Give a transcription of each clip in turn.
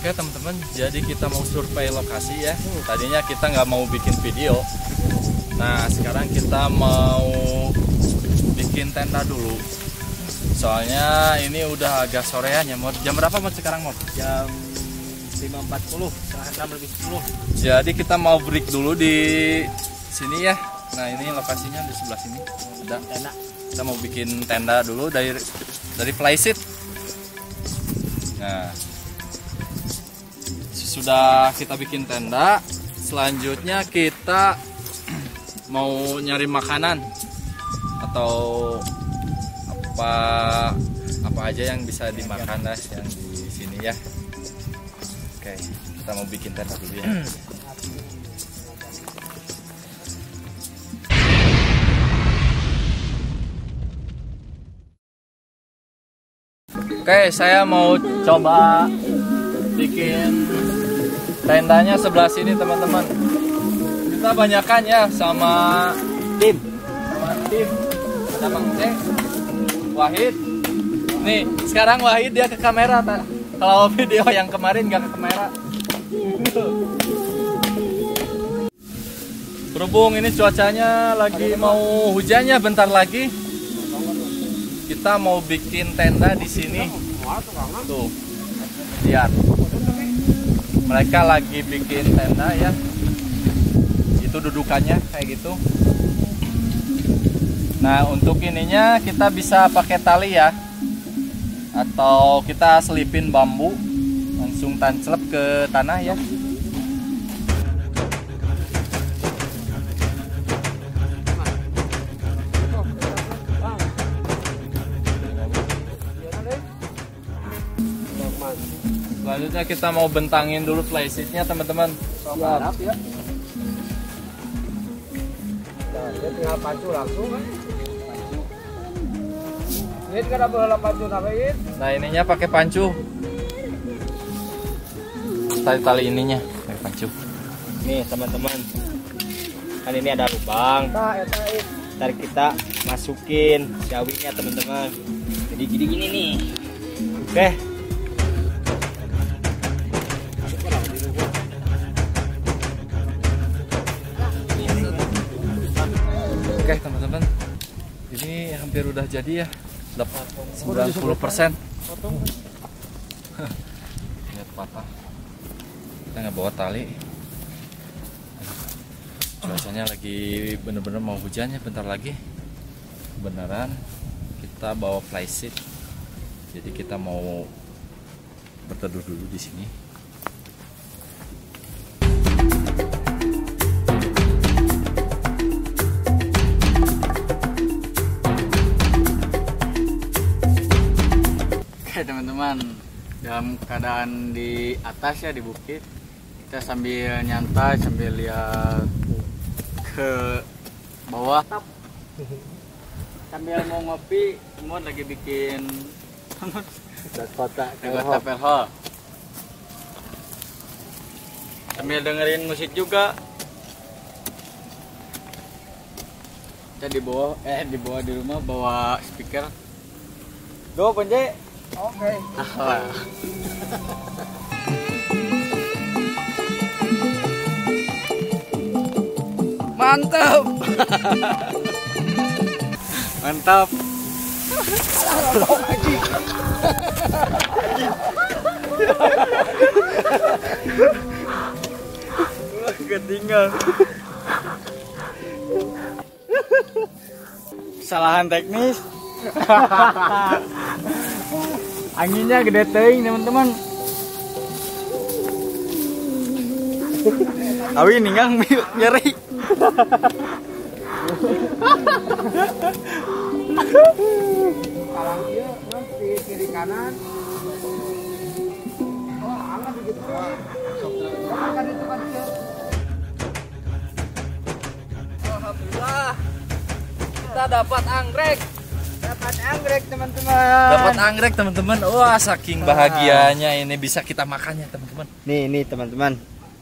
Oke teman-teman, jadi kita mau survei lokasi ya. Tadinya kita nggak mau bikin video. Nah sekarang kita mau bikin tenda dulu. Soalnya ini udah agak sorean ya. Jam berapa Mod sekarang Mod? Jam 5.40, setengah 6 lebih 10. Jadi kita mau break dulu di sini ya. Nah ini lokasinya di sebelah sini. Udah. Tenda. Kita mau bikin tenda dulu dari flysheet. Nah sudah kita bikin tenda, selanjutnya kita mau nyari makanan atau apa aja yang bisa dimakan lah yang di sini ya. Oke, kita mau bikin tenda dulu ya. Oke, saya mau coba bikin tendanya sebelah sini teman-teman. Kita banyakan ya sama tim. Ada Bang C, Wahid. Nih, sekarang Wahid dia ke kamera. Kalau video yang kemarin nggak ke kamera. Berhubung ini cuacanya lagi mau hujannya bentar lagi. Kita mau bikin tenda di sini. Tuh. Lihat. Mereka lagi bikin tenda ya. Itu dudukannya kayak gitu. Nah untuk ininya kita bisa pakai tali ya. Atau kita selipin bambu. Langsung tancap ke tanah ya. Selanjutnya kita mau bentangin dulu flysheetnya teman-teman. Siap ya. Dia tinggal pacu langsung kan. Ini kan ada pacu nabain. Nah ininya pakai pancu. Tali ininya pakai pancu. Nih teman-teman, kan ini ada lubang. Ntar kita masukin jawinya teman-teman. Jadi gini nih. Oke. Oke teman-teman, ini hampir udah jadi ya, dapat 90%. Lihat patah. Kita nggak bawa tali. Cuacanya lagi bener-bener mau hujan ya, bentar lagi. Beneran kita bawa flysheet. Jadi kita mau berteduh dulu di sini. Teman-teman, dalam keadaan di atas ya di bukit, kita sambil nyantai sambil lihat ke bawah sambil mau ngopi. Semua lagi bikin Kota pelhol sambil dengerin musik juga. Kita di bawah di rumah bawa speaker. Go Ponje. Oke. Mantap. Mantap. Ketinggal. Kesalahan teknis. Anginnya gede teuing teman-teman. Awi ninggang nyeri. Kalau dia nanti kiri kanan. Oh, hangat begitu. Kan itu kan dia. Alhamdulillah. Kita dapat anggrek. Dapat anggrek teman-teman. Dapat anggrek teman-teman. Wah, saking bahagianya ini bisa kita makan ya teman-teman. Nih teman-teman.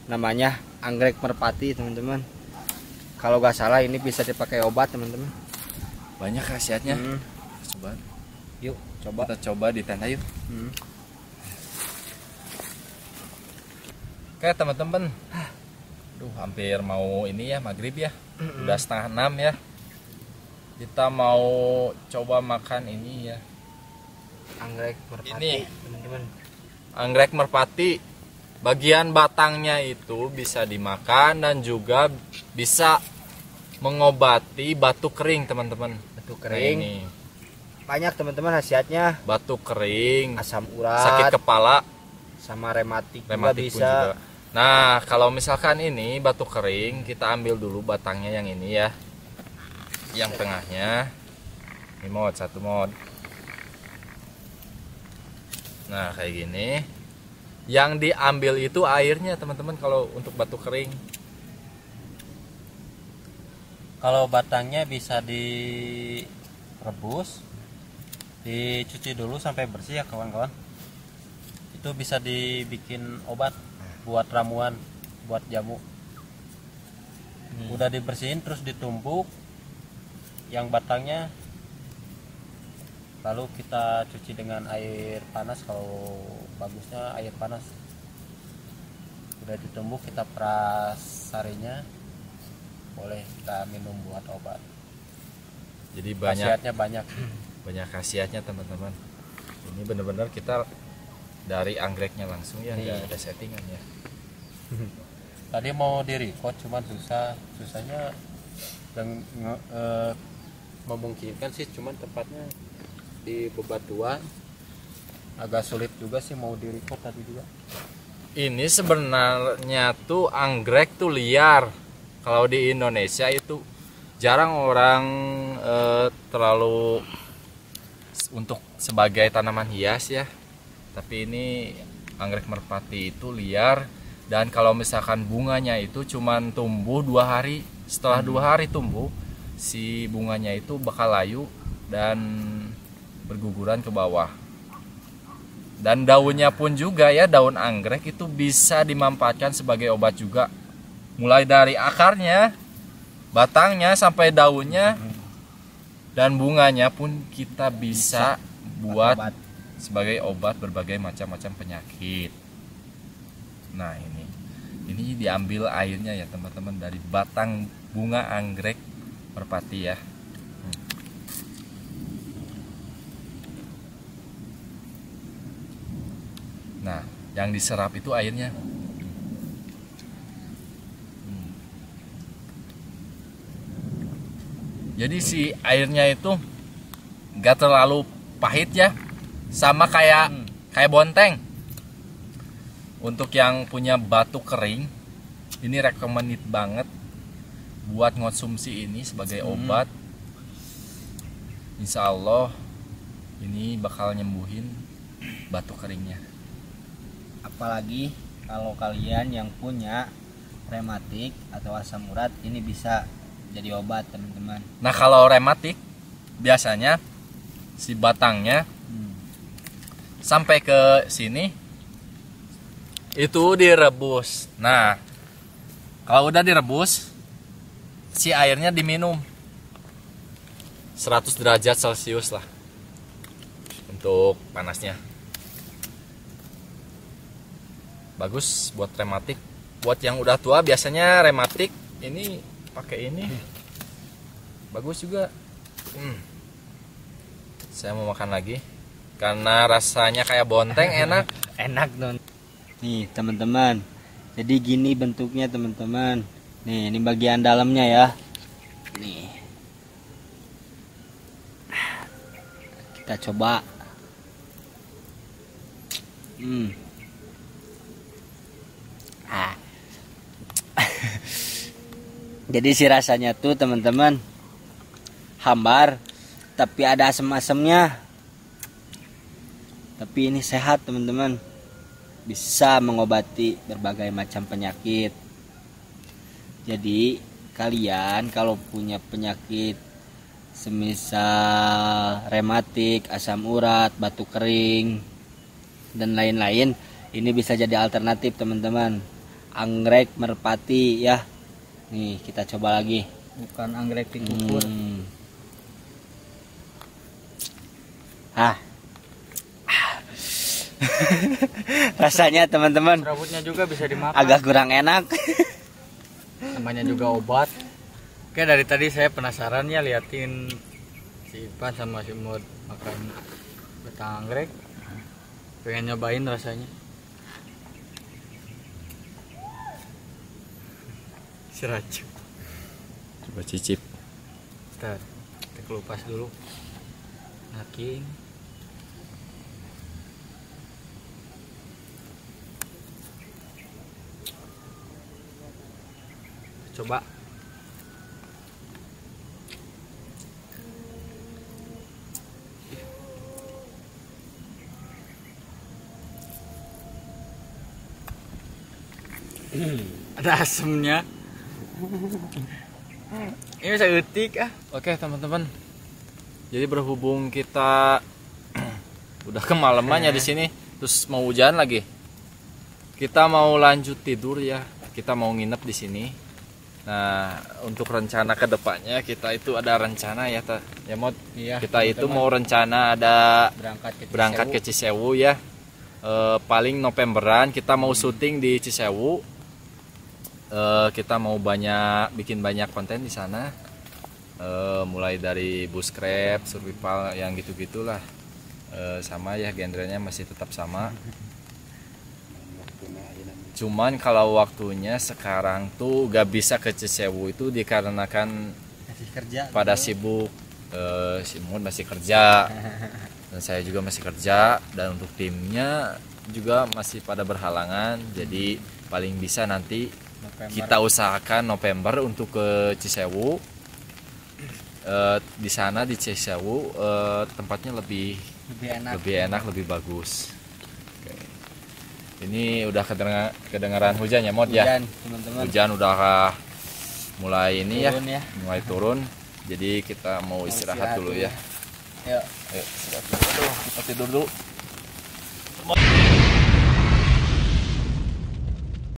Namanya anggrek merpati teman-teman. Kalau nggak salah ini bisa dipakai obat teman-teman. Banyak khasiatnya. Coba. Yuk, coba kita coba di tenda yuk. Oke teman-teman, hampir mau ini ya maghrib ya, udah 5:30 ya. Kita mau coba makan ini ya, Anggrek merpati ini teman-teman. anggrek merpati. Bagian batangnya itu bisa dimakan dan juga bisa mengobati batuk kering teman-teman. Batuk Nah, kering. ini Banyak teman-teman khasiatnya. batuk kering, Asam urat, sakit kepala, sama rematik juga rematik pun bisa. juga. Nah, kalau misalkan ini batuk kering, kita ambil dulu batangnya yang ini ya. Yang tengahnya. Ini satu mod. Nah, kayak gini. Yang diambil itu airnya, teman-teman, kalau untuk batuk kering. Kalau batangnya bisa direbus, dicuci dulu sampai bersih ya kawan-kawan. Itu bisa dibikin obat buat ramuan, buat jamu. Udah dibersihin terus ditumbuk yang batangnya, lalu kita cuci dengan air panas, kalau bagusnya air panas. Udah ditumbuk kita peras sarinya, boleh kita minum buat obat. Jadi banyak Khasiatnya banyak. khasiatnya, teman-teman. Ini benar-benar kita dari anggreknya langsung ya, Iya. nggak ada settingan ya. Tadi mau di record cuman susahnya dan memungkinkan sih, cuman tempatnya di bebatuan, agak sulit juga sih mau di record tadi juga. Ini sebenarnya tuh anggrek tuh liar. Kalau di Indonesia itu jarang orang terlalu untuk sebagai tanaman hias ya. Tapi ini anggrek merpati itu liar. Dan kalau misalkan bunganya itu cuman tumbuh 2 hari, setelah 2 hari tumbuh, si bunganya itu bakal layu dan berguguran ke bawah. Dan daunnya pun juga ya, daun anggrek itu bisa dimanfaatkan sebagai obat juga. Mulai dari akarnya, batangnya sampai daunnya, dan bunganya pun kita bisa buat obat. sebagai obat berbagai macam-macam penyakit. Nah, ini diambil airnya ya teman-teman dari batang bunga anggrek merpati ya. Nah, yang diserap itu airnya. Jadi si airnya itu gak terlalu pahit ya, sama kayak bonteng. Untuk yang punya batuk kering, ini recommended banget buat ngonsumsi ini sebagai obat. Insya Allah ini bakal nyembuhin batuk keringnya. Apalagi kalau kalian yang punya rematik atau asam urat, ini bisa jadi obat teman-teman. Nah, kalau rematik biasanya si batangnya sampai ke sini itu direbus. Nah, kalau udah direbus, si airnya diminum 100 derajat Celcius lah untuk panasnya. Bagus buat rematik. Buat yang udah tua biasanya rematik ini pakai ini. Bagus juga. Saya mau makan lagi karena rasanya kayak bonteng, enak. Enak dong. Nih teman-teman, jadi gini bentuknya teman-teman. Nih, ini bagian dalamnya ya. Nih, kita coba. Jadi si rasanya tuh teman-teman hambar, tapi ada asam-asamnya. Tapi ini sehat teman-teman, bisa mengobati berbagai macam penyakit. Jadi kalian kalau punya penyakit semisal rematik, asam urat, batuk kering, dan lain-lain, ini bisa jadi alternatif teman-teman. Anggrek merpati ya. Nih kita coba lagi. Bukan anggrek dikukur. Rasanya teman-teman Serabutnya juga bisa dimakan. agak kurang enak. Namanya juga obat. Oke, dari tadi saya penasaran ya liatin si Ipan sama si Mod makan batang anggrek. Pengen nyobain rasanya. Si Raju. Coba cicip. Bentar, kita kelupas dulu. Naking. Coba. Ada asemnya. Ini bisa getik ah. Oke teman-teman. Jadi berhubung kita udah kemalamannya di sini, terus mau hujan lagi. Kita mau lanjut tidur ya. Kita mau nginep di sini. Nah, untuk rencana kedepannya kita itu ada rencana ya, ya Mod. Iya, kita itu mau rencana ada berangkat ke Cisewu ya. Paling Novemberan kita mau syuting di Cisewu. Kita mau bikin banyak konten di sana. Mulai dari bushcraft, survival yang gitu-gitulah. Sama ya, genrenya masih tetap sama. Cuman kalau waktunya sekarang tuh gak bisa ke Cisewu itu dikarenakan masih kerja. pada sibuk. Si Mun masih kerja dan saya juga masih kerja, dan untuk timnya juga masih pada berhalangan. Jadi paling bisa nanti November. kita usahakan November untuk ke Cisewu. Di sana di Cisewu tempatnya lebih enak, lebih bagus. Oke. Ini udah kedengaran hujan ya Mod ya. Hujan, teman-teman. Hujan udah mulai ini Turun ya. mulai turun. Jadi kita mau istirahat dulu ya. Yuk. Ayo istirahat dulu. Kita tidur dulu.